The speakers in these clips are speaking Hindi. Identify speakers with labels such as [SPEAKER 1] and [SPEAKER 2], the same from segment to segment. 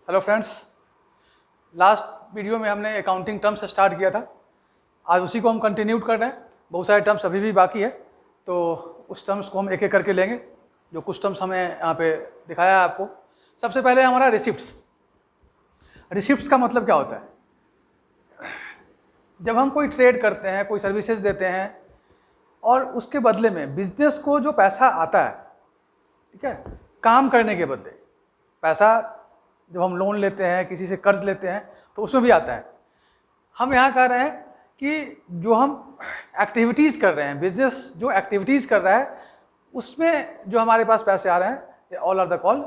[SPEAKER 1] हेलो फ्रेंड्स, लास्ट वीडियो में हमने अकाउंटिंग टर्म्स से स्टार्ट किया था। आज उसी को हम कंटिन्यू कर रहे हैं। बहुत सारे टर्म्स अभी भी बाकी है, तो उस टर्म्स को हम एक एक करके लेंगे। जो कुछ टर्म्स हमें यहाँ पे दिखाया है आपको। सबसे पहले हमारा रिसिप्ट्स। रिसिप्ट्स का मतलब क्या होता है? जब हम कोई ट्रेड करते हैं, कोई सर्विसेज देते हैं और उसके बदले में बिजनेस को जो पैसा आता है, ठीक है, काम करने के बदले पैसा, जब हम लोन लेते हैं, किसी से कर्ज लेते हैं, तो उसमें भी आता है। हम यहाँ कह रहे हैं कि जो हम एक्टिविटीज़ कर रहे हैं, बिजनेस जो एक्टिविटीज़ कर रहा है, उसमें जो हमारे पास पैसे आ रहे हैं, all are the call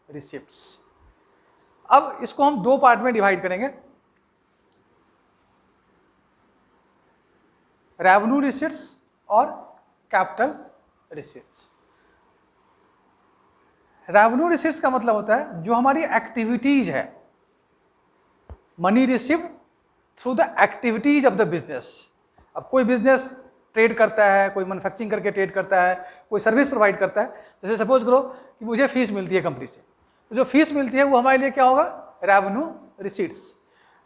[SPEAKER 1] receipts. अब इसको हम दो पार्ट में डिवाइड करेंगे, रेवेन्यू रिसिप्ट्स और कैपिटल रिसिप्ट्स। रेवेन्यू रिसिप्ट्स का मतलब होता है जो हमारी एक्टिविटीज है, money receive through the activities of the business. अब कोई बिजनेस ट्रेड करता है, कोई मैन्युफैक्चरिंग करके ट्रेड करता है, कोई सर्विस प्रोवाइड करता है। जैसे सपोज करो कि मुझे फीस मिलती है कंपनी से, तो जो फीस मिलती है वो हमारे लिए क्या होगा? Revenue receipts.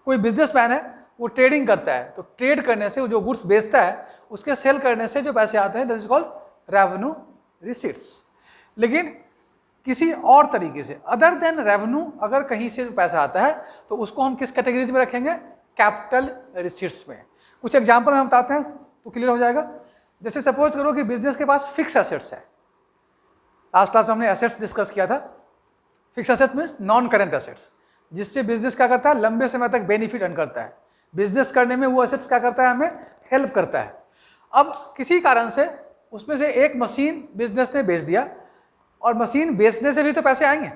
[SPEAKER 1] कोई बिजनेसमैन है, वो ट्रेडिंग करता है, तो ट्रेड करने से वो जो गुड्स बेचता है, उसके सेल करने से जो पैसे आते हैं, that is called revenue receipts. लेकिन किसी और तरीके से अदर देन रेवेन्यू अगर कहीं से पैसा आता है, तो उसको हम किस कैटेगरीज में रखेंगे? कैपिटल रिसीट्स में। कुछ एग्जांपल हम बताते हैं तो क्लियर हो जाएगा। जैसे सपोज करो कि बिजनेस के पास फिक्स एसेट्स है। लास्ट क्लास में हमने एसेट्स डिस्कस किया था। Fix assets means non current assets, जिससे बिजनेस क्या करता है? लंबे समय तक बेनिफिट अर्न करता है। बिजनेस करने में वो एसेट्स क्या करता है? हमें हेल्प करता है। अब किसी कारण से उसमें से एक मशीन बिजनेस ने बेच दिया, और मशीन बेचने से भी तो पैसे आएंगे,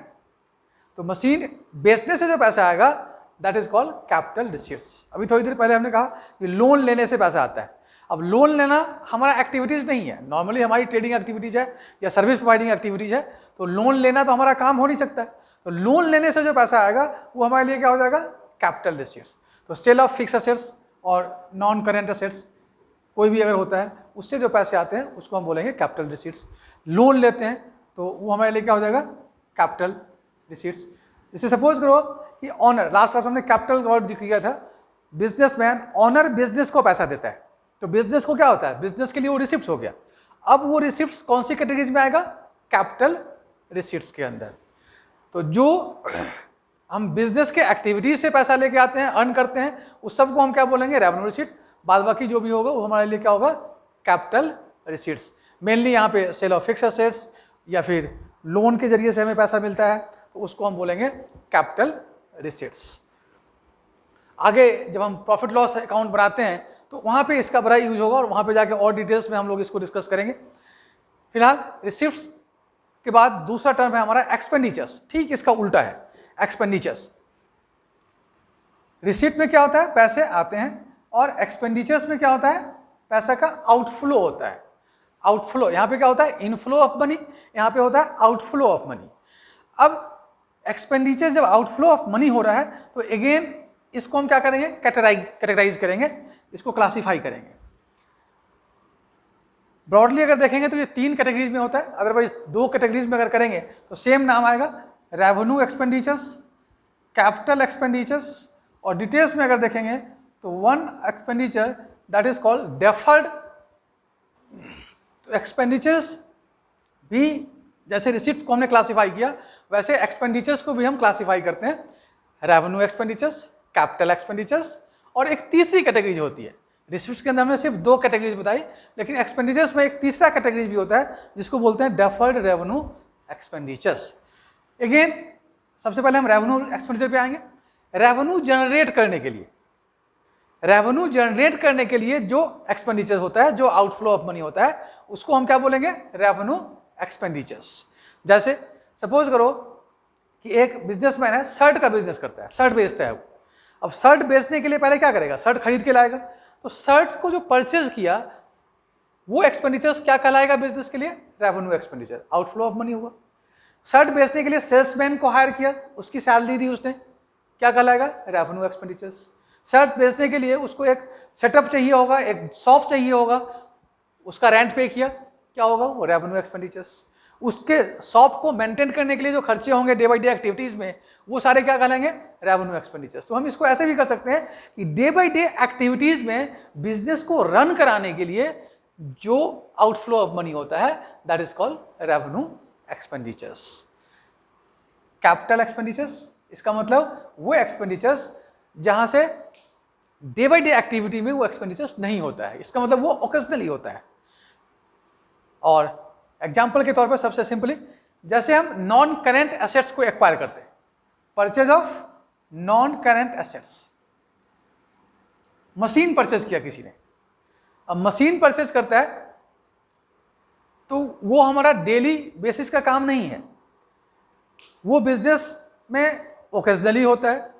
[SPEAKER 1] तो मशीन बेचने से जो पैसा आएगा, that is called capital receipts. अभी थोड़ी देर पहले हमने कहा कि लोन लेने से पैसा आता है। अब लोन लेना हमारा एक्टिविटीज नहीं है, नॉर्मली हमारी ट्रेडिंग एक्टिविटीज है या सर्विस प्रोवाइडिंग एक्टिविटीज है, तो लोन लेना तो हमारा काम हो नहीं सकता। तो लोन लेने से जो पैसा आएगा वो हमारे लिए क्या हो जाएगा? Capital receipts. तो सेल ऑफ फिक्स एसेट्स और नॉन करेंट एसेट्स कोई भी अगर होता है, उससे जो पैसे आते हैं उसको हम बोलेंगे कैपिटल रिसीट्स। लोन लेते हैं तो वो हमारे लिए क्या हो जाएगा? Capital receipts. जैसे सपोज करो कि ऑनर, लास्ट क्लास हमने कैपिटल वर्ड जिक्र किया था। बिजनेसमैन, ऑनर बिजनेस को पैसा देता है, तो बिजनेस को क्या होता है? बिजनेस के लिए वो रिसिप्ट्स हो गया। अब वो रिसिप्ट्स कौन सी कैटेगरीज में आएगा? कैपिटल रिसिप्ट्स के अंदर। तो जो हम बिजनेस के एक्टिविटीज से पैसा लेके आते हैं, अर्न करते हैं, उस सबको हम क्या बोलेंगे? Revenue receipt. बाद बाकी जो भी होगा वो हमारे लिए क्या होगा? Capital receipts. मेनली यहाँ पे सेल ऑफ फिक्स एसेट्स या फिर लोन के जरिए से हमें पैसा मिलता है, तो उसको हम बोलेंगे कैपिटल रिसीट्स। आगे जब हम प्रॉफिट लॉस अकाउंट बनाते हैं, तो वहाँ पे इसका बड़ा यूज होगा, और वहाँ पे जाके और डिटेल्स में हम लोग इसको डिस्कस करेंगे। फिलहाल रिसिप्ट्स के बाद दूसरा टर्म है हमारा एक्सपेंडिचर्स। ठीक इसका उल्टा है एक्सपेंडिचर्स। रिसिप्ट में क्या होता है? पैसे आते हैं, और एक्सपेंडिचर्स में क्या होता है? पैसा का आउटफ्लो होता है। आउटफ्लो, यहाँ पे क्या होता है? इनफ्लो ऑफ मनी, यहाँ पे होता है आउटफ्लो ऑफ मनी। अब एक्सपेंडिचर जब आउटफ्लो ऑफ मनी हो रहा है, तो अगेन इसको हम क्या करेंगे? कैटेगराइज करेंगे, इसको क्लासीफाई करेंगे। ब्रॉडली अगर देखेंगे तो ये तीन कैटेगरीज में होता है, अदरवाइज दो कैटेगरीज में अगर करेंगे तो सेम नाम आएगा, रेवेन्यू एक्सपेंडिचर्स, कैपिटल एक्सपेंडिचर्स। और डिटेल्स में अगर देखेंगे तो one expenditure that is called deferred. तो एक्सपेंडिचर्स भी जैसे रिसिप्ट को हमने क्लासीफाई किया, वैसे एक्सपेंडिचर्स को भी हम क्लासीफाई करते हैं, रेवेन्यू एक्सपेंडिचर्स, कैपिटल एक्सपेंडिचर्स, और एक तीसरी कैटेगरी होती है। रिसिप्ट के अंदर हमने सिर्फ दो कैटेगरीज बताई, लेकिन एक्सपेंडिचर्स में एक तीसरा कैटेगरी भी होता है जिसको बोलते हैं डेफर्ड रेवेन्यू एक्सपेंडिचर्स। अगेन सबसे पहले हम रेवेन्यू एक्सपेंडिचर पे आएंगे। रेवेन्यू जनरेट करने के लिए जो एक्सपेंडिचर होता है, जो आउटफ्लो ऑफ मनी होता है, उसको हम क्या बोलेंगे? Revenue expenditures. जैसे सपोज करो कि एक बिजनेसमैन है, शर्ट का बिजनेस करता है, शर्ट बेचता है वो। अब शर्ट बेचने के लिए पहले क्या करेगा? शर्ट खरीद के लाएगा। तो शर्ट को जो परचेज किया, वो एक्सपेंडिचर्स क्या कहलाएगा बिजनेस के लिए? Revenue expenditure, outflow of money हुआ। शर्ट बेचने के लिए सेल्समैन को हायर किया, उसकी सैलरी दी उसने, क्या कहलाएगा? Revenue expenditures. शर्ट बेचने के लिए उसको एक सेटअप चाहिए होगा, एक शॉप चाहिए होगा, उसका रेंट पे किया, क्या होगा? वो रेवेन्यू एक्सपेंडिचर्स। उसके शॉप को मेंटेन करने के लिए जो खर्चे होंगे डे बाई डे एक्टिविटीज़ में, वो सारे क्या कहलाएंगे, रेवेन्यू एक्सपेंडिचर्स। तो हम इसको ऐसे भी कर सकते हैं कि डे बाई डे एक्टिविटीज़ में बिजनेस को रन कराने के लिए जो आउटफ्लो ऑफ मनी होता है, that is called revenue expenditures. Capital expenditures, इसका मतलब वो एक्सपेंडिचर्स जहां से डे बाई डे एक्टिविटी में वो एक्सपेंडिचर्स नहीं होता है, इसका मतलब वो ओकेजनली होता है। और एग्जाम्पल के तौर पर सबसे सिंपली, जैसे हम नॉन करेंट एसेट्स को एक्वायर करते हैं, purchase of non current assets. Machine purchase किया किसी ने, अब मशीन परचेज करता है तो वो हमारा डेली बेसिस का काम नहीं है, वो बिजनेस में ओकेजनली होता है।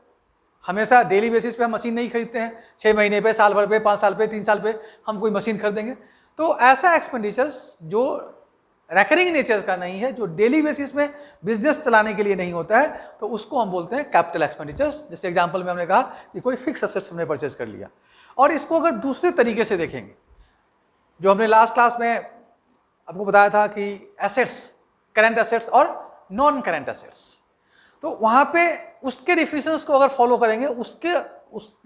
[SPEAKER 1] हमेशा डेली बेसिस पे हम मशीन नहीं खरीदते हैं, 6 महीने पे, साल भर पे, 5 साल पे, 3 साल पे हम कोई मशीन खरीदेंगे। तो ऐसा एक्सपेंडिचर्स जो रेकरिंग नेचर का नहीं है, जो डेली बेसिस में बिजनेस चलाने के लिए नहीं होता है, तो उसको हम बोलते हैं कैपिटल एक्सपेंडिचर्स। जैसे एग्जांपल में हमने कहा कि कोई फिक्स एसेट्स हमने परचेज कर लिया। और इसको अगर दूसरे तरीके से देखेंगे, जो हमने लास्ट क्लास में आपको बताया था कि एसेट्स, करेंट एसेट्स और नॉन करेंट एसेट्स, तो वहाँ पे उसके डिफिनेशंस को अगर फॉलो करेंगे,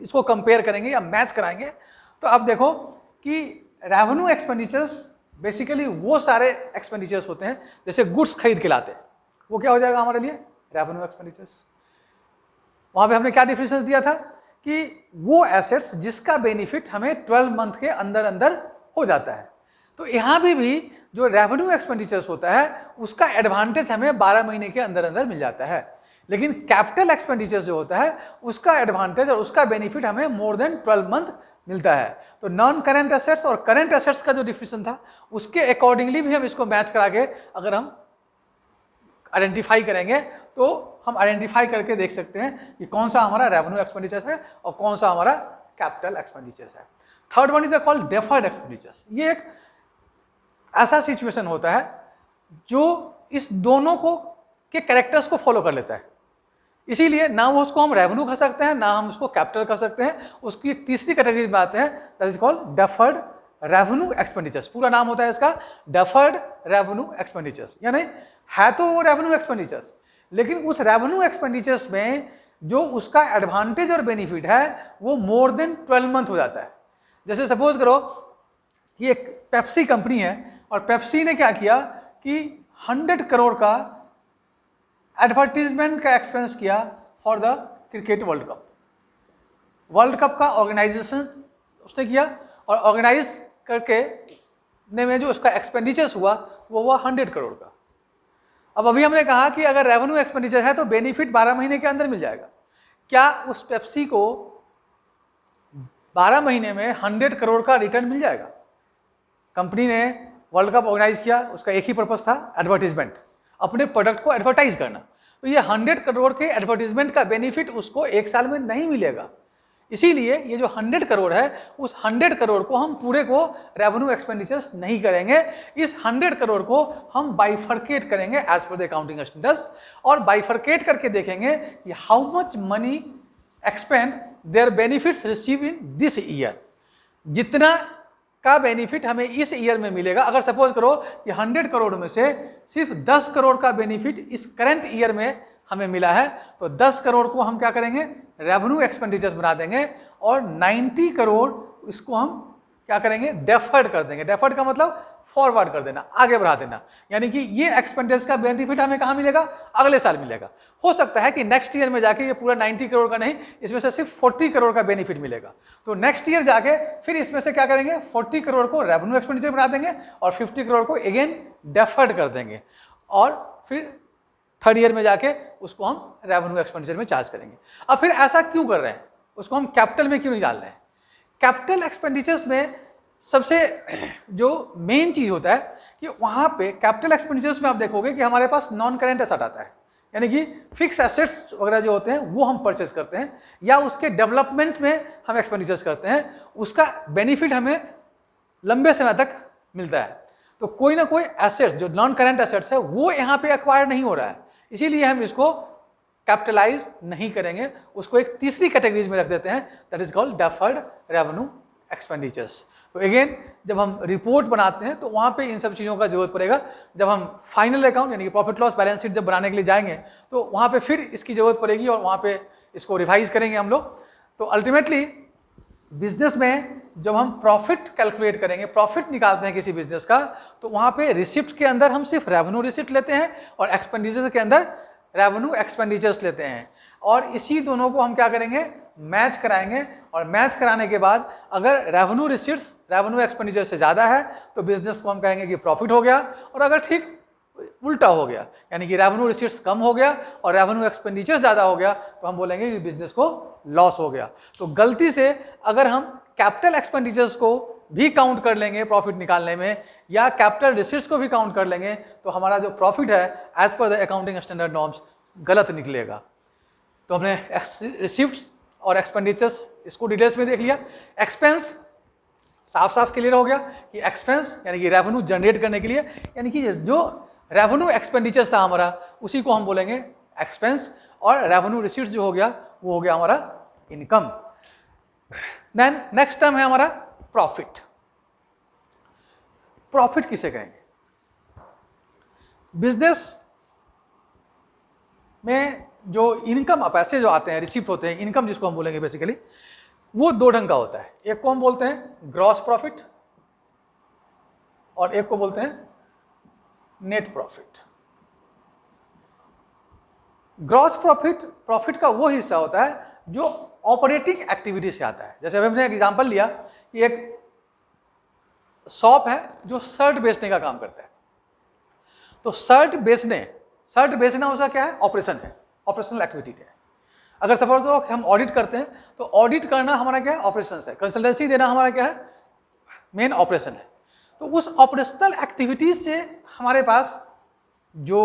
[SPEAKER 1] इसको कंपेयर करेंगे या मैच कराएंगे, तो आप देखो कि रेवेन्यू एक्सपेंडिचर्स बेसिकली वो सारे एक्सपेंडिचर्स होते हैं, जैसे गुड्स खरीद के लाते हैं, वो क्या हो जाएगा हमारे लिए, रेवेन्यू एक्सपेंडिचर्स। वहाँ पे हमने क्या डिफिनेशन दिया था कि वो एसेट्स जिसका बेनिफिट हमें 12 मंथ के अंदर अंदर हो जाता है। तो यहाँ भी जो रेवेन्यू एक्सपेंडिचर्स होता है उसका एडवांटेज हमें 12 महीने के अंदर अंदर मिल जाता है, लेकिन कैपिटल एक्सपेंडिचर्स जो होता है उसका एडवांटेज और उसका बेनिफिट हमें मोर देन 12 मंथ मिलता है। तो नॉन करेंट एसेट्स और करेंट एसेट्स का जो डिफिनेशन था उसके अकॉर्डिंगली भी हम इसको मैच करा के अगर हम आइडेंटिफाई करेंगे तो हम आइडेंटिफाई करके देख सकते हैं कि कौन सा हमारा रेवेन्यू एक्सपेंडिचर्स है और कौन सा हमारा कैपिटल एक्सपेंडिचर्स है। Third one is called deferred expenditures. ये एक ऐसा सिचुएशन होता है जो इस दोनों को के कैरेक्टर्स को फॉलो कर लेता है, इसीलिए ना वो उसको हम रेवेन्यू कह सकते हैं ना हम उसको कैपिटल कह सकते हैं। उसकी एक तीसरी कैटेगरी में आते हैं, that is called deferred revenue expenditures. पूरा नाम होता है इसका डेफर्ड रेवेन्यू एक्सपेंडिचर्स, यानी है तो वो रेवेन्यू एक्सपेंडिचर्स, लेकिन उस रेवेन्यू एक्सपेंडिचर्स में जो उसका एडवांटेज और बेनिफिट है वो मोर देन 12 मंथ हो जाता है। जैसे सपोज करो कि एक पेप्सी कंपनी है और पेप्सी ने क्या किया कि 100 करोड़ का एडवर्टीजमेंट का एक्सपेंस किया for the cricket world cup. World cup का ऑर्गेनाइजेशन उसने किया और ऑर्गेनाइज करके ने में जो उसका एक्सपेंडिचर्स हुआ वो हुआ 100 करोड़ का। अब अभी हमने कहा कि अगर रेवेन्यू एक्सपेंडिचर है तो बेनिफिट 12 महीने के अंदर मिल जाएगा। क्या उस पेप्सी को 12 महीने में 100 करोड़ का रिटर्न मिल जाएगा? कंपनी ने वर्ल्ड कप ऑर्गेनाइज किया, उसका एक ही पर्पस था, एडवर्टीजमेंट, अपने प्रोडक्ट को एडवर्टाइज करना। तो ये 100 करोड़ के एडवर्टीजमेंट का बेनिफिट उसको 1 साल में नहीं मिलेगा। इसीलिए ये जो 100 करोड़ है उस 100 करोड़ को हम पूरे को रेवेन्यू एक्सपेंडिचर्स नहीं करेंगे। इस 100 करोड़ को हम बाइफरकेट करेंगे as per the accounting standards, और बाइफरकेट करके देखेंगे कि how much money expend their benefits receive in this year. जितना का बेनिफिट हमें इस ईयर में मिलेगा, अगर सपोज करो कि 100 करोड़ में से सिर्फ 10 करोड़ का बेनिफिट इस करंट ईयर में हमें मिला है, तो 10 करोड़ को हम क्या करेंगे, रेवेन्यू एक्सपेंडिचर्स बना देंगे और 90 करोड़ इसको हम क्या करेंगे, डेफर्ड कर देंगे। डेफर्ड का मतलब फॉरवर्ड कर देना, आगे बढ़ा देना, यानी कि ये एक्सपेंडिचर्स का बेनिफिट हमें कहाँ मिलेगा, अगले साल मिलेगा। हो सकता है कि नेक्स्ट ईयर में जाके ये पूरा 90 करोड़ का नहीं, इसमें से सिर्फ 40 करोड़ का बेनिफिट मिलेगा। तो नेक्स्ट ईयर जाके फिर इसमें से क्या करेंगे, 40 करोड़ को रेवेन्यू एक्सपेंडिचर बना देंगे और 50 करोड़ को अगेन डेफर्ड कर देंगे, और फिर थर्ड ईयर में जाके उसको हम रेवेन्यू एक्सपेंडिचर में चार्ज करेंगे। अब फिर ऐसा क्यों कर रहे हैं, उसको हम कैपिटल में क्यों नहीं डाल रहे हैं? कैपिटल एक्सपेंडिचर्स में सबसे जो मेन चीज होता है कि वहाँ पे कैपिटल एक्सपेंडिचर्स में आप देखोगे कि हमारे पास नॉन करेंट एसेट आता है, यानी कि फिक्स एसेट्स वगैरह जो होते हैं वो हम परचेज करते हैं या उसके डेवलपमेंट में हम एक्सपेंडिचर्स करते हैं, उसका बेनिफिट हमें लंबे समय तक मिलता है। तो कोई ना कोई एसेट्स जो नॉन करेंट एसेट्स है वो यहाँ पे एक्वायर नहीं हो रहा है, इसीलिए हम इसको कैपिटलाइज नहीं करेंगे, उसको एक तीसरी कैटेगरीज में रख देते हैं, that is called deferred revenue expenditures. तो अगेन जब हम रिपोर्ट बनाते हैं तो वहाँ पे इन सब चीज़ों का जरूरत पड़ेगा। जब हम फाइनल अकाउंट यानी कि प्रॉफिट लॉस बैलेंस शीट जब बनाने के लिए जाएंगे तो वहाँ पे फिर इसकी ज़रूरत पड़ेगी और वहाँ पे इसको रिवाइज करेंगे हम लोग। तो अल्टीमेटली बिजनेस में जब हम प्रॉफिट कैलकुलेट करेंगे, प्रॉफिट निकालते हैं किसी बिजनेस का, तो वहाँ पे रिसिप्ट के अंदर हम सिर्फ रेवेन्यू रिसिप्ट लेते हैं और एक्सपेंडिचर के अंदर रेवेन्यू एक्सपेंडिचर्स लेते हैं, और इसी दोनों को हम क्या करेंगे, मैच कराएंगे। और मैच कराने के बाद अगर रेवेन्यू रिसिप्ट्स रेवेन्यू एक्सपेंडिचर से ज़्यादा है तो बिजनेस को हम कहेंगे कि प्रॉफिट हो गया, और अगर ठीक उल्टा हो गया यानी कि रेवेन्यू रिसिप्ट्स कम हो गया और रेवेन्यू एक्सपेंडिचर ज़्यादा हो गया तो हम बोलेंगे कि बिजनेस को लॉस हो गया। तो गलती से अगर हम कैपिटल एक्सपेंडिचर्स को भी काउंट कर लेंगे प्रॉफिट निकालने में, या कैपिटल रिसिप्ट्स को भी काउंट कर लेंगे, तो हमारा जो प्रॉफिट है as per the accounting standard norms गलत निकलेगा। तो हमने रिसिप्ट्स और एक्सपेंडिचर्स इसको डिटेल्स में देख लिया। एक्सपेंस साफ साफ क्लियर हो गया कि एक्सपेंस यानी कि रेवेन्यू जनरेट करने के लिए, यानी कि जो रेवेन्यू एक्सपेंडिचर्स था हमारा उसी को हम बोलेंगे एक्सपेंस, और रेवेन्यू रिसीट्स जो हो गया वो हो गया हमारा इनकम। देन नेक्स्ट टर्म है हमारा प्रॉफिट। प्रॉफिट किसे कहेंगे? बिजनेस में जो इनकम पैसे जो आते हैं, रिसीप्ट होते हैं, इनकम जिसको हम बोलेंगे बेसिकली, वो दो ढंग का होता है। एक को हम बोलते हैं ग्रॉस प्रॉफिट और एक को बोलते हैं net profit. Gross profit profit का वो हिस्सा होता है जो ऑपरेटिंग एक्टिविटी से आता है। जैसे अभी हमने एक एग्जांपल लिया कि एक शॉप है जो शर्ट बेचने का काम करता है, तो शर्ट बेचना उसका क्या है, ऑपरेशन है, ऑपरेशनल एक्टिविटी है। अगर सपोज करो हम ऑडिट करते हैं तो ऑडिट करना हमारा क्या है, ऑपरेशन है। कंसल्टेंसी देना हमारा क्या है, मेन ऑपरेशन है। तो उस ऑपरेशनल एक्टिविटीज से हमारे पास जो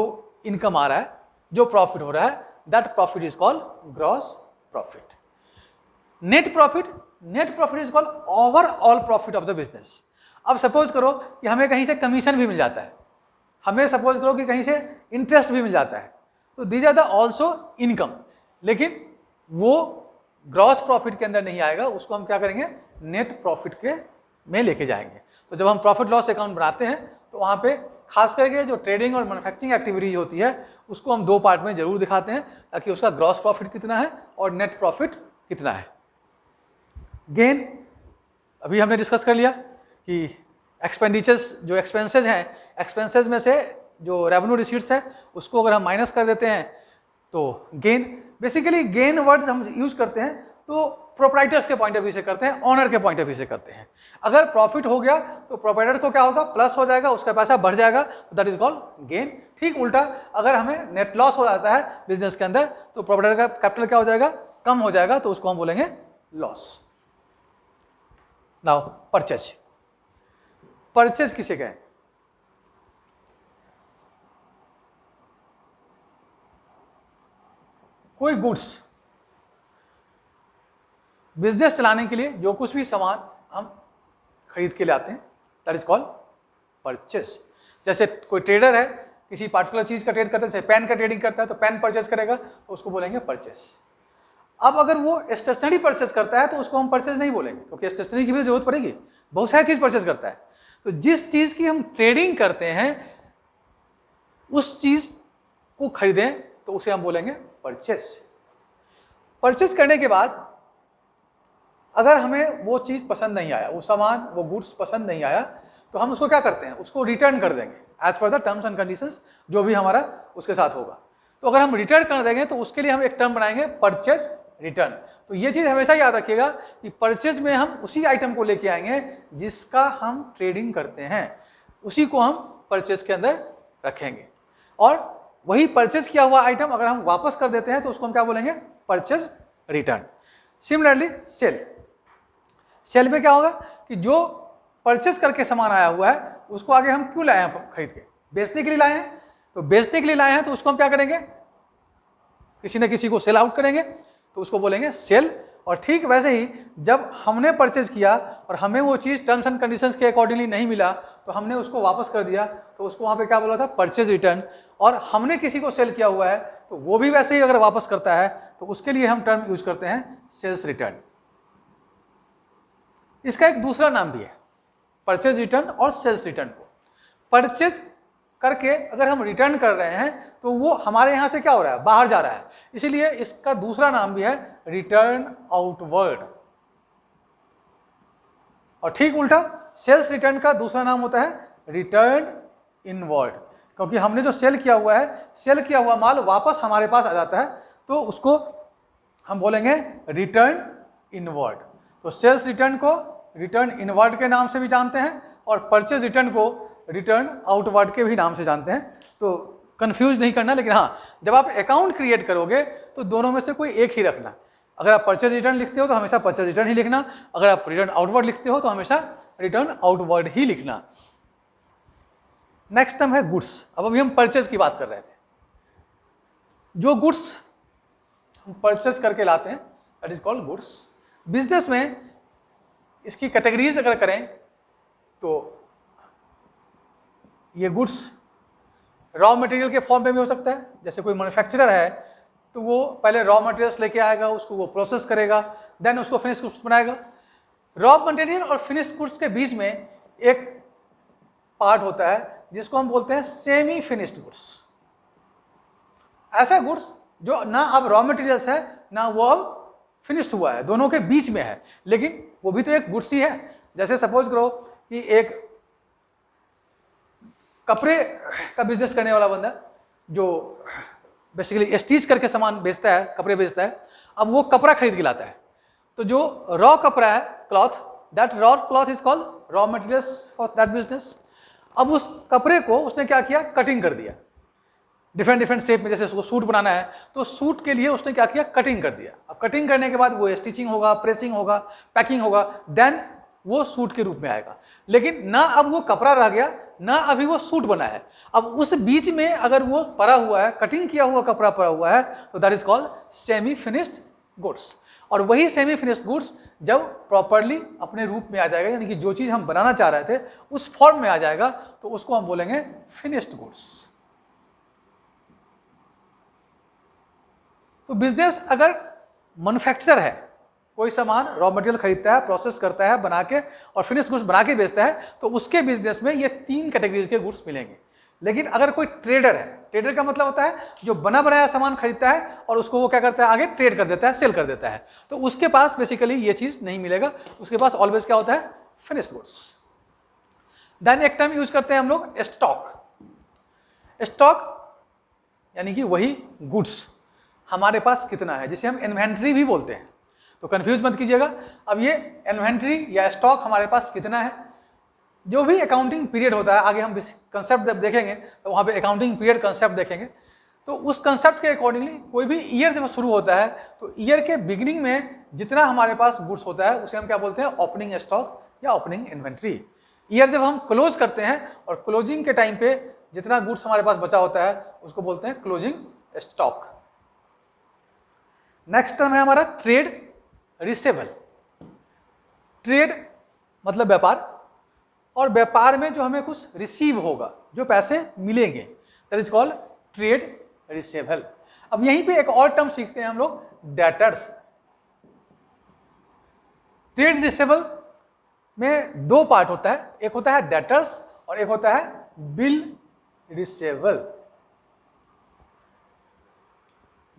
[SPEAKER 1] इनकम आ रहा है, जो प्रॉफिट हो रहा है, that profit is called gross profit. Net profit is called overall profit of the business. अब सपोज करो कि हमें कहीं से कमीशन भी मिल जाता है, हमें सपोज करो कि कहीं से इंटरेस्ट भी मिल जाता है, तो these are the also income, लेकिन वो ग्रॉस प्रॉफिट के अंदर नहीं आएगा, उसको हम क्या करेंगे, नेट प्रॉफिट के में लेके जाएंगे। तो जब हम प्रॉफिट लॉस अकाउंट बनाते हैं तो वहाँ पे खास करके जो ट्रेडिंग और मैन्युफैक्चरिंग एक्टिविटीज होती है उसको हम दो पार्ट में जरूर दिखाते हैं, ताकि उसका ग्रॉस प्रॉफिट कितना है और नेट प्रॉफिट कितना है। गेन अभी हमने डिस्कस कर लिया कि एक्सपेंडिचर्स जो एक्सपेंसेज हैं, एक्सपेंसेज में से जो रेवेन्यू रिसीट्स है उसको अगर हम माइनस कर देते हैं तो गेन। बेसिकली गेन वर्ड हम यूज करते हैं तो प्रोप्राइटर्स के पॉइंट ऑफ व्यू से करते हैं, ऑनर के पॉइंट ऑफ व्यू से करते हैं। अगर प्रॉफिट हो गया तो प्रोप्राइटर को क्या होगा, प्लस हो जाएगा, उसका पैसा बढ़ जाएगा, दैट इज कॉल्ड गेन। ठीक उल्टा अगर हमें नेट लॉस हो जाता है बिजनेस के अंदर तो प्रोप्राइटर का कैपिटल क्या हो जाएगा, कम हो जाएगा, तो उसको हम बोलेंगे लॉस। नाउ परचेज किसे कहें? कोई गुड्स, बिजनेस चलाने के लिए जो कुछ भी सामान हम खरीद के लाते हैं, दैट इज कॉल्ड परचेज। जैसे कोई ट्रेडर है, किसी पार्टिकुलर चीज का ट्रेड करता है, जैसे पेन का ट्रेडिंग करता है तो पेन परचेज करेगा तो उसको बोलेंगे परचेज। अब अगर वो स्टेशनरी परचेज करता है तो उसको हम परचेज नहीं बोलेंगे, क्योंकि स्टेशनरी की भी जरूरत पड़ेगी, बहुत सारी चीज परचेज करता है। तो जिस चीज की हम ट्रेडिंग करते हैं उस चीज को खरीदें तो उसे हम बोलेंगे परचेज। परचेज करने के बाद अगर हमें वो चीज पसंद नहीं आया, वो सामान, वो गुड्स पसंद नहीं आया, तो हम उसको क्या करते हैं, उसको रिटर्न कर देंगे as per the terms and conditions जो भी हमारा उसके साथ होगा। तो अगर हम रिटर्न कर देंगे तो उसके लिए हम एक टर्म बनाएंगे परचेज रिटर्न। तो ये चीज हमेशा याद रखिएगा कि परचेज में हम उसी आइटम को लेके आएंगे जिसका हम ट्रेडिंग करते हैं, उसी को हम परचेज के अंदर रखेंगे, और वही परचेज किया हुआ आइटम अगर हम वापस कर देते हैं तो उसको हम क्या बोलेंगे, परचेज रिटर्न। सिमिलरली सेल में क्या होगा कि जो परचेज करके सामान आया हुआ है उसको आगे हम क्यों लाए हैं खरीद के, बेचने के लिए लाए हैं। तो बेचने के लिए लाए हैं तो उसको हम क्या करेंगे, किसी न किसी को सेल आउट करेंगे, तो उसको बोलेंगे सेल। और ठीक वैसे ही जब हमने परचेज किया और हमें वो चीज़ टर्म्स एंड कंडीशंस के अकॉर्डिंगली नहीं मिला तो हमने उसको वापस कर दिया, तो उसको वहाँ पे क्या बोला था, परचेज रिटर्न। और हमने किसी को सेल किया हुआ है तो वो भी वैसे ही अगर वापस करता है तो उसके लिए हम टर्म यूज करते हैं सेल्स रिटर्न। इसका एक दूसरा नाम भी है, परचेज रिटर्न और सेल्स रिटर्न को। परचेज करके अगर हम रिटर्न कर रहे हैं तो वो हमारे यहाँ से क्या हो रहा है, बाहर जा रहा है, इसीलिए इसका दूसरा नाम भी है रिटर्न आउटवर्ड। और ठीक उल्टा सेल्स रिटर्न का दूसरा नाम होता है रिटर्न इनवर्ड, क्योंकि हमने जो सेल किया हुआ है, सेल किया हुआ माल वापस हमारे पास आ जाता है, तो उसको हम बोलेंगे रिटर्न इनवर्ड। तो सेल्स रिटर्न को रिटर्न इनवर्ड के नाम से भी जानते हैं और परचेज रिटर्न को रिटर्न आउटवर्ड के भी नाम से जानते हैं। तो कंफ्यूज नहीं करना, लेकिन हाँ, जब आप अकाउंट क्रिएट करोगे तो दोनों में से कोई एक ही रखना। अगर आप परचेज रिटर्न लिखते हो तो हमेशा परचेज रिटर्न ही लिखना, अगर आप रिटर्न आउटवर्ड लिखते हो तो हमेशा रिटर्न आउटवर्ड ही लिखना। नेक्स्ट टर्म है गुड्स। अब अभी हम परचेज की बात कर रहे थे। जो गुड्स हम परचेज करके लाते हैं that is called goods. Business में इसकी कैटेगरीज अगर करें तो ये गुड्स रॉ मटेरियल के फॉर्म में भी हो सकता है। जैसे कोई मैन्युफैक्चरर है तो वो पहले रॉ मटेरियल्स लेके आएगा, उसको वो प्रोसेस करेगा, देन उसको फिनिश गुड्स बनाएगा। रॉ मटेरियल और फिनिश गुड्स के बीच में एक पार्ट होता है जिसको हम बोलते हैं सेमी फिनिश्ड गुड्स। ऐसा गुड्स जो ना अब रॉ मटेरियल्स है ना वो अब फिनिश्ड हुआ है, दोनों के बीच में है, लेकिन वो भी तो एक गुड्स ही है। जैसे सपोज करो कि एक कपड़े का बिजनेस करने वाला बंदा जो बेसिकली स्टिच करके सामान बेचता है, कपड़े बेचता है, अब वो कपड़ा खरीद के लाता है, तो जो रॉ कपड़ा है cloth, that raw cloth is called raw materials for that business. अब उस कपड़े को उसने क्या किया, कटिंग कर दिया डिफरेंट डिफरेंट शेप में। जैसे उसको सूट बनाना है तो सूट के लिए उसने क्या किया, कटिंग कर दिया। अब कटिंग करने के बाद वो स्टिचिंग होगा, प्रेसिंग होगा, पैकिंग होगा, देन वो सूट के रूप में आएगा। लेकिन ना अब वो कपड़ा रह गया, ना अभी वो सूट बना है। अब उस बीच में अगर वो पड़ा हुआ है, कटिंग किया हुआ कपड़ा पड़ा हुआ है, तो that is called semi finished goods. और वही सेमी फिनिश्ड गुड्स जब प्रॉपरली अपने रूप में आ जाएगा, यानी कि जो चीज़ हम बनाना चाह रहे थे उस फॉर्म में आ जाएगा, तो उसको हम बोलेंगे फिनिश्ड गुड्स। तो बिजनेस अगर मैन्युफैक्चरर है, कोई सामान रॉ मटेरियल खरीदता है, प्रोसेस करता है बना के और फिनिश गुड्स बना के बेचता है, तो उसके बिजनेस में ये 3 कैटेगरीज के गुड्स मिलेंगे। लेकिन अगर कोई ट्रेडर है, ट्रेडर का मतलब होता है जो बना बनाया सामान खरीदता है और उसको वो क्या करता है, आगे ट्रेड कर देता है, सेल कर देता है, तो उसके पास बेसिकली ये चीज़ नहीं मिलेगा। उसके पास ऑलवेज क्या होता है, फिनिश्ड गुड्स। देन एक टर्म यूज करते हैं हम लोग स्टॉक। स्टॉक यानी कि वही गुड्स हमारे पास कितना है, जिसे हम इन्वेंट्री भी बोलते हैं। तो कंफ्यूज मत कीजिएगा। अब ये इन्वेंट्री या स्टॉक हमारे पास कितना है, जो भी अकाउंटिंग पीरियड होता है, आगे हम कंसेप्ट जब देखेंगे तो वहाँ पे अकाउंटिंग पीरियड कंसेप्ट देखेंगे, तो उस कंसेप्ट के अकॉर्डिंगली कोई भी ईयर जब शुरू होता है तो ईयर के बिगिनिंग में जितना हमारे पास गुड्स होता है उसे हम क्या बोलते हैं, ओपनिंग स्टॉक या ओपनिंग इन्वेंट्री। ईयर जब हम क्लोज करते हैं और क्लोजिंग के टाइम पे जितना गुड्स हमारे पास बचा होता है उसको बोलते हैं क्लोजिंग स्टॉक। नेक्स्ट टर्म है हमारा ट्रेड रिसेबल। ट्रेड मतलब व्यापार, और व्यापार में जो हमें कुछ रिसीव होगा, जो पैसे मिलेंगे, that is called trade receivable. अब यहीं पे एक और टर्म सीखते हैं हम लोग, डेटर्स। ट्रेड रिसेबल में 2 पार्ट होता है, एक होता है डेटर्स और एक होता है बिल रिसेबल।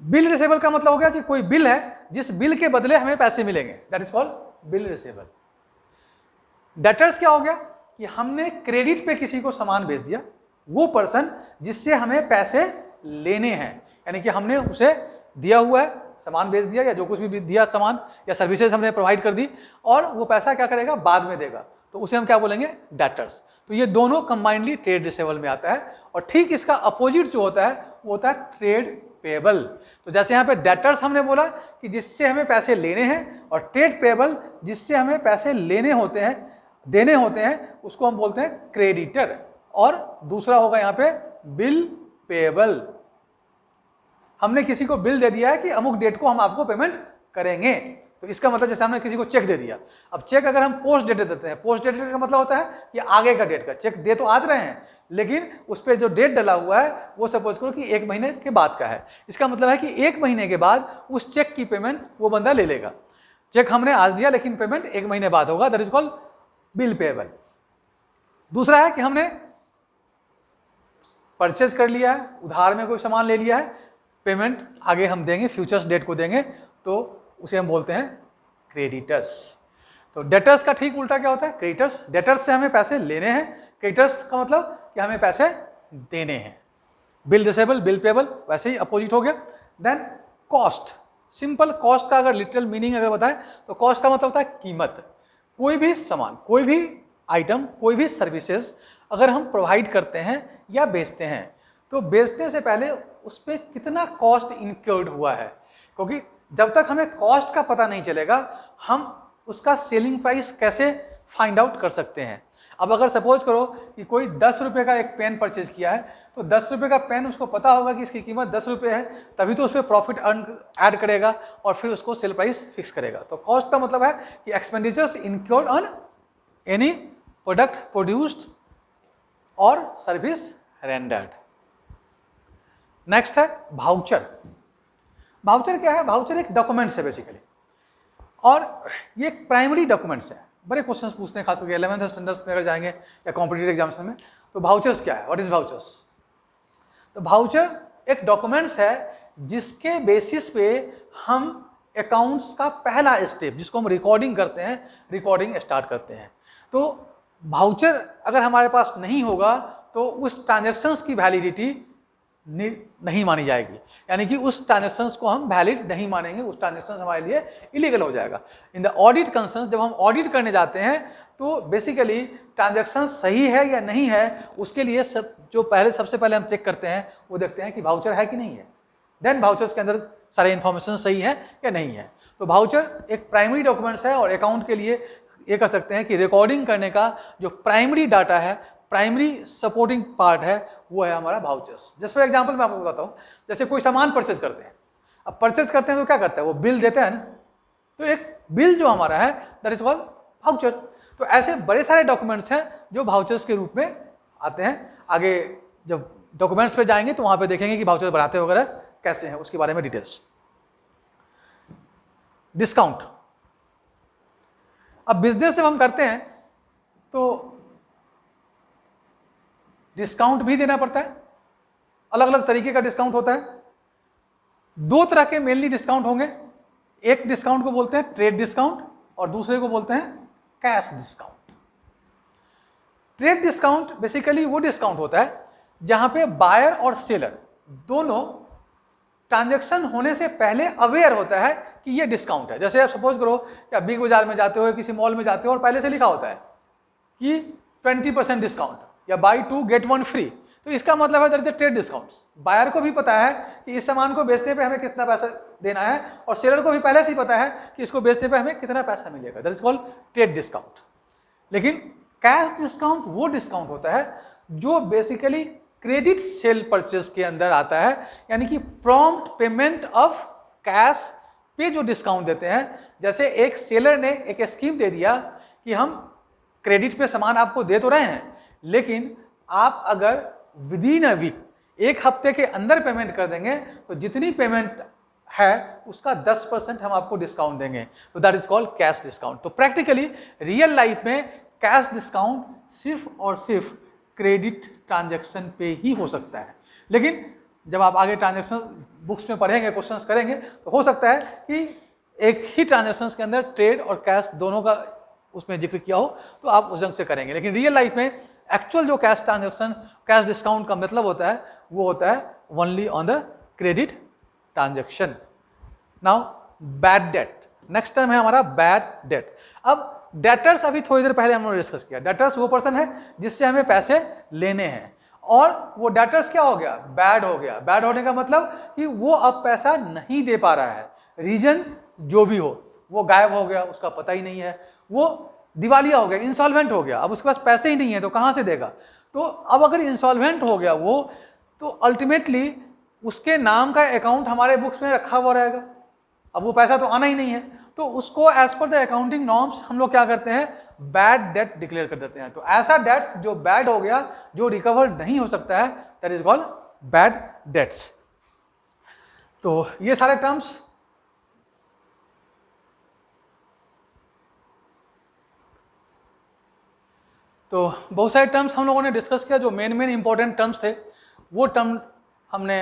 [SPEAKER 1] बिल रिसेबल का मतलब हो गया कि कोई बिल है जिस बिल के बदले हमें पैसे मिलेंगे, that is called bill receivable. Debtors क्या हो गया कि हमने क्रेडिट पे किसी को सामान बेच दिया, वो पर्सन जिससे हमें पैसे लेने हैं, यानी कि हमने उसे दिया हुआ है, सामान बेच दिया या जो कुछ भी दिया सामान या सर्विसेज हमने प्रोवाइड कर दी, और वो पैसा क्या करेगा, बाद में देगा, तो उसे हम क्या बोलेंगे, डेटर्स। तो ये दोनों कंबाइंडली ट्रेड रिसेबल में आता है। और ठीक इसका अपोजिट जो होता है वो होता है ट्रेड पेबल। तो जैसे यहाँ पे डेटर्स हमने बोला कि जिससे हमें पैसे लेने हैं, और ट्रेड पेबल जिससे हमें पैसे लेने होते हैं, देने होते हैं, उसको हम बोलते हैं क्रेडिटर। और दूसरा होगा यहाँ पे बिल पेबल। हमने किसी को बिल दे दिया है कि अमुक डेट को हम आपको पेमेंट करेंगे, तो इसका मतलब जैसे हमने किसी को चेक दे दिया। अब चेक अगर हम पोस्ट डेटेड देते हैं, पोस्ट डेटेड का मतलब होता है कि आगे का डेट का चेक दे तो आज रहे हैं, लेकिन उस पर जो डेट डला हुआ है वो सपोज करो कि 1 महीने के बाद का है। इसका मतलब है कि 1 महीने के बाद उस चेक की पेमेंट वो बंदा ले लेगा। चेक हमने आज दिया लेकिन पेमेंट 1 महीने बाद होगा, that is called bill payable. दूसरा है कि हमने परचेज कर लिया है, उधार में कोई सामान ले लिया है, पेमेंट आगे हम देंगे, फ्यूचर्स डेट को देंगे, तो उसे हम बोलते हैं क्रेडिटर्स। तो डेटर्स का ठीक उल्टा क्या होता है? क्रेडिटर्स। डेटर्स से हमें पैसे लेने हैं, क्रेडिटर्स का मतलब कि हमें पैसे देने हैं। बिल रिसेबल, बिल पेबल, वैसे ही अपोजिट हो गया। देन कॉस्ट, सिंपल कॉस्ट का अगर लिटरल मीनिंग अगर बताएं तो कॉस्ट का मतलब होता है कीमत। कोई भी सामान, कोई भी आइटम, कोई भी सर्विसेज अगर हम प्रोवाइड करते हैं या बेचते हैं तो बेचने से पहले उस पर कितना कॉस्ट इनकर्ड हुआ है, क्योंकि जब तक हमें कॉस्ट का पता नहीं चलेगा हम उसका सेलिंग प्राइस कैसे फाइंड आउट कर सकते हैं। अब अगर सपोज करो कि कोई 10 रुपये का एक पेन परचेज किया है, तो 10 रुपये का पेन उसको पता होगा कि इसकी कीमत 10 रुपये है, तभी तो उस पर प्रॉफिट ऐड करेगा और फिर उसको सेल प्राइस फिक्स करेगा। तो कॉस्ट का मतलब है कि expenditures incurred on any product produced और सर्विस रेंडर्ड। नेक्स्ट है वाउचर। वाउचर क्या है? वाउचर एक डॉक्यूमेंट्स है बेसिकली, और ये एक प्राइमरी डॉक्यूमेंट्स है। बड़े क्वेश्चंस पूछते हैं, खास करके 11th स्टैंडर्ड्स में अगर जाएंगे या कॉम्पिटिटिव एग्जाम्स में, तो वाउचर्स क्या है? What is vouchers? तो वाउचर एक डॉक्यूमेंट्स है जिसके बेसिस पे हम अकाउंट्स का पहला स्टेप, जिसको हम रिकॉर्डिंग करते हैं, रिकॉर्डिंग स्टार्ट करते हैं। तो वाउचर अगर हमारे पास नहीं होगा तो उस ट्रांजैक्शंस की वैलिडिटी नहीं मानी जाएगी, यानी कि उस ट्रांजैक्शंस को हम वैलिड नहीं मानेंगे, उस ट्रांजैक्शंस हमारे लिए इलीगल हो जाएगा। इन द ऑडिट कंसर्न, जब हम ऑडिट करने जाते हैं तो बेसिकली ट्रांजैक्शन सही है या नहीं है, उसके लिए सबसे पहले हम चेक करते हैं, वो देखते हैं कि वाउचर है कि नहीं है। देन वाउचर्स के अंदर सारे इन्फॉर्मेशन सही है या नहीं है। तो वाउचर एक प्राइमरी डॉक्यूमेंट्स है और अकाउंट के लिए ये कह सकते हैं कि रिकॉर्डिंग करने का जो प्राइमरी डाटा है, प्राइमरी सपोर्टिंग पार्ट है, वो है हमारा वाउचर्स। जैसे फॉर एग्जांपल मैं आपको बताता हूँ, जैसे कोई सामान परचेज करते हैं, अब परचेज करते हैं तो क्या करता है? वो बिल देते हैं ना, तो एक बिल जो हमारा है दैट इज कॉल्ड वाउचर। तो ऐसे बड़े सारे डॉक्यूमेंट्स हैं जो वाउचर्स के रूप में आते हैं। आगे जब डॉक्यूमेंट्स पे जाएंगे तो वहां पे देखेंगे कि वाउचर बनाते वगैरह कैसे हैं, उसके बारे में डिटेल्स। डिस्काउंट, अब बिजनेस जब हम करते हैं तो डिस्काउंट भी देना पड़ता है, अलग अलग तरीके का डिस्काउंट होता है। दो तरह के मेनली डिस्काउंट होंगे, एक डिस्काउंट को बोलते हैं ट्रेड डिस्काउंट और दूसरे को बोलते हैं cash discount. Trade discount basically वो डिस्काउंट होता है जहां पे बायर और सेलर दोनों ट्रांजैक्शन होने से पहले अवेयर होता है कि ये डिस्काउंट है। जैसे आप सपोज करो कि आप बिग बाजार में जाते हो, किसी मॉल में जाते हो और पहले से लिखा होता है कि 20% डिस्काउंट या बाई 2 गेट 1 फ्री, तो इसका मतलब है that is trade discount. Buyer को भी पता है कि इस सामान को बेचने पे हमें कितना पैसा देना है और सेलर को भी पहले से ही पता है कि इसको बेचने पे हमें कितना पैसा मिलेगा, that is called trade discount. लेकिन कैश डिस्काउंट वो डिस्काउंट होता है जो बेसिकली क्रेडिट सेल परचेज के अंदर आता है, यानी कि प्रॉम्प्ट पेमेंट ऑफ कैश पे जो डिस्काउंट देते हैं। जैसे एक सेलर ने एक स्कीम दे दिया कि हम क्रेडिट पे सामान आपको दे तो रहे हैं, लेकिन आप अगर विद इन अ वीक, एक हफ्ते के अंदर पेमेंट कर देंगे तो जितनी पेमेंट है उसका 10% हम आपको डिस्काउंट देंगे, तो that is called cash discount. तो प्रैक्टिकली रियल लाइफ में कैश डिस्काउंट सिर्फ और सिर्फ क्रेडिट ट्रांजैक्शन पे ही हो सकता है। लेकिन जब आप आगे ट्रांजैक्शन बुक्स में पढ़ेंगे, क्वेश्चंस करेंगे, तो हो सकता है कि एक ही ट्रांजैक्शन के अंदर ट्रेड और कैश दोनों का उसमें जिक्र किया हो, तो आप उस ढंग से करेंगे। लेकिन रियल लाइफ में एक्चुअल जो कैश ट्रांजैक्शन, कैश डिस्काउंट का मतलब होता है, वो होता है only on the credit transaction. Now bad debt, next time है हमारा बैड डेट। अब डेटर्स अभी थोड़ी देर पहले हमने डिस्कस किया, डेटर्स वो पर्सन है जिससे हमें पैसे लेने हैं, और वो डेटर्स क्या हो गया? बैड हो गया। बैड होने का मतलब कि वो अब पैसा नहीं दे पा रहा है, रीजन जो भी हो, वो गायब हो गया, उसका पता ही नहीं है, वो दिवालिया हो गया, इंसॉल्वेंट हो गया, अब उसके पास पैसे ही नहीं है तो कहाँ से देगा। तो अब अगर इंसॉल्वेंट हो गया वो, तो अल्टीमेटली उसके नाम का अकाउंट हमारे बुक्स में रखा हुआ रहेगा, अब वो पैसा तो आना ही नहीं है, तो उसको as per the accounting norms हम लोग क्या करते हैं? बैड डेट डिक्लेयर कर देते हैं। तो ऐसा डेट्स जो बैड हो गया, जो रिकवर नहीं हो सकता है, that is called bad debts. तो ये सारे टर्म्स तो बहुत सारे टर्म्स हम लोगों ने डिस्कस किया, जो मेन इंपॉर्टेंट टर्म्स थे वो टर्म हमने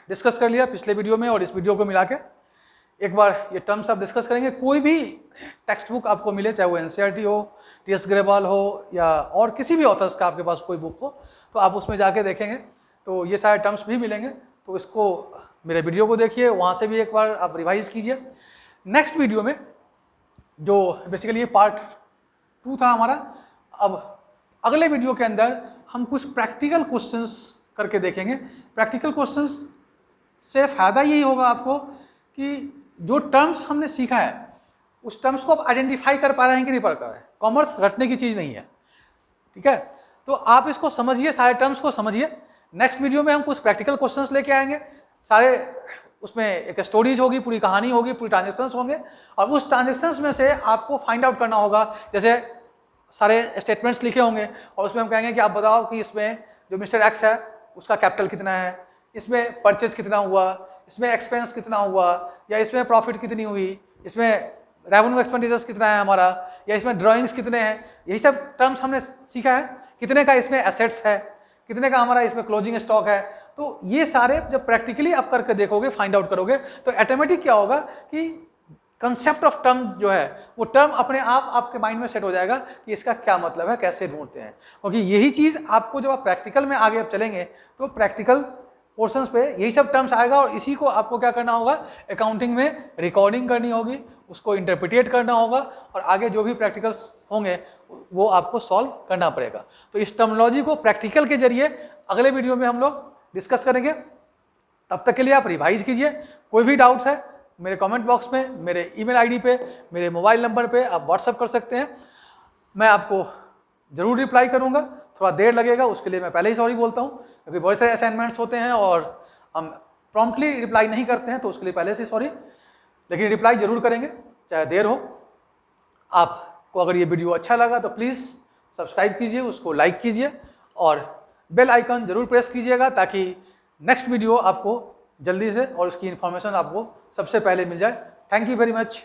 [SPEAKER 1] डिस्कस कर लिया पिछले वीडियो में और इस वीडियो को मिला के। एक बार ये टर्म्स आप डिस्कस करेंगे। कोई भी टेक्स्ट बुक आपको मिले, चाहे वो NCERT हो, TS ग्रेवाल हो, या और किसी भी ऑथर्स का आपके पास कोई बुक हो, तो आप उसमें जाके देखेंगे तो ये सारे टर्म्स भी मिलेंगे। तो इसको मेरे वीडियो को देखिए, वहाँ से भी एक बार आप रिवाइज कीजिए। नेक्स्ट वीडियो में जो बेसिकली ये पार्ट 2 था हमारा, अब अगले वीडियो के अंदर हम कुछ प्रैक्टिकल क्वेश्चंस करके देखेंगे। प्रैक्टिकल क्वेश्चंस से फ़ायदा यही होगा आपको कि जो टर्म्स हमने सीखा है उस टर्म्स को आप आइडेंटिफाई कर पा रहे हैं कि नहीं कर पा रहे हैं। कॉमर्स रटने की चीज़ नहीं है, ठीक है। तो आप इसको समझिए, सारे टर्म्स को समझिए। नेक्स्ट वीडियो में हम कुछ प्रैक्टिकल क्वेश्चंस लेके आएंगे, सारे उसमें एक स्टोरीज होगी, पूरी कहानी होगी, पूरी ट्रांजेक्शन्स होंगे, और उस ट्रांजेक्शन्स में से आपको फाइंड आउट करना होगा। जैसे सारे स्टेटमेंट्स लिखे होंगे और उसमें हम कहेंगे कि आप बताओ कि इसमें जो मिस्टर एक्स है उसका कैपिटल कितना है, इसमें परचेज कितना हुआ, इसमें एक्सपेंस कितना हुआ, या इसमें प्रॉफिट कितनी हुई, इसमें रेवेन्यू एक्सपेंडिचर्स कितना है हमारा, या इसमें ड्राइंग्स कितने हैं। यही सब टर्म्स हमने सीखा है। कितने का इसमें एसेट्स है, कितने का हमारा इसमें क्लोजिंग स्टॉक है। तो ये सारे जब प्रैक्टिकली आप करके देखोगे, फाइंड आउट करोगे, तो ऑटोमेटिक क्या होगा कि कंसेप्ट ऑफ टर्म जो है वो टर्म अपने आप आपके माइंड में सेट हो जाएगा कि इसका क्या मतलब है, कैसे ढूंढते हैं। क्योंकि यही चीज़ आपको जब आप प्रैक्टिकल में आगे आप चलेंगे तो प्रैक्टिकल पोर्शंस पे यही सब टर्म्स आएगा, और इसी को आपको क्या करना होगा, अकाउंटिंग में रिकॉर्डिंग करनी होगी, उसको इंटरप्रिटेट करना होगा, और आगे जो भी प्रैक्टिकल्स होंगे वो आपको सॉल्व करना पड़ेगा। तो इस टर्मिनोलॉजी को प्रैक्टिकल के जरिए अगले वीडियो में हम लोग डिस्कस करेंगे। तब तक के लिए आप रिवाइज कीजिए। कोई भी डाउट्स है मेरे कमेंट बॉक्स में, मेरे ईमेल आईडी पे, मेरे मोबाइल नंबर पे आप व्हाट्सअप कर सकते हैं। मैं आपको ज़रूर रिप्लाई करूँगा। थोड़ा देर लगेगा, उसके लिए मैं पहले ही सॉरी बोलता हूँ, क्योंकि बहुत सारे असाइनमेंट्स होते हैं और हम प्रॉम्प्टली रिप्लाई नहीं करते हैं, तो उसके लिए पहले से सॉरी। लेकिन रिप्लाई ज़रूर करेंगे, चाहे देर हो। आपको अगर ये वीडियो अच्छा लगा तो प्लीज़ सब्सक्राइब कीजिए, उसको लाइक कीजिए, और बेल आइकन ज़रूर प्रेस कीजिएगा, ताकि नेक्स्ट वीडियो आपको जल्दी से और उसकी इन्फॉर्मेशन आपको सबसे पहले मिल जाए। Thank you very much.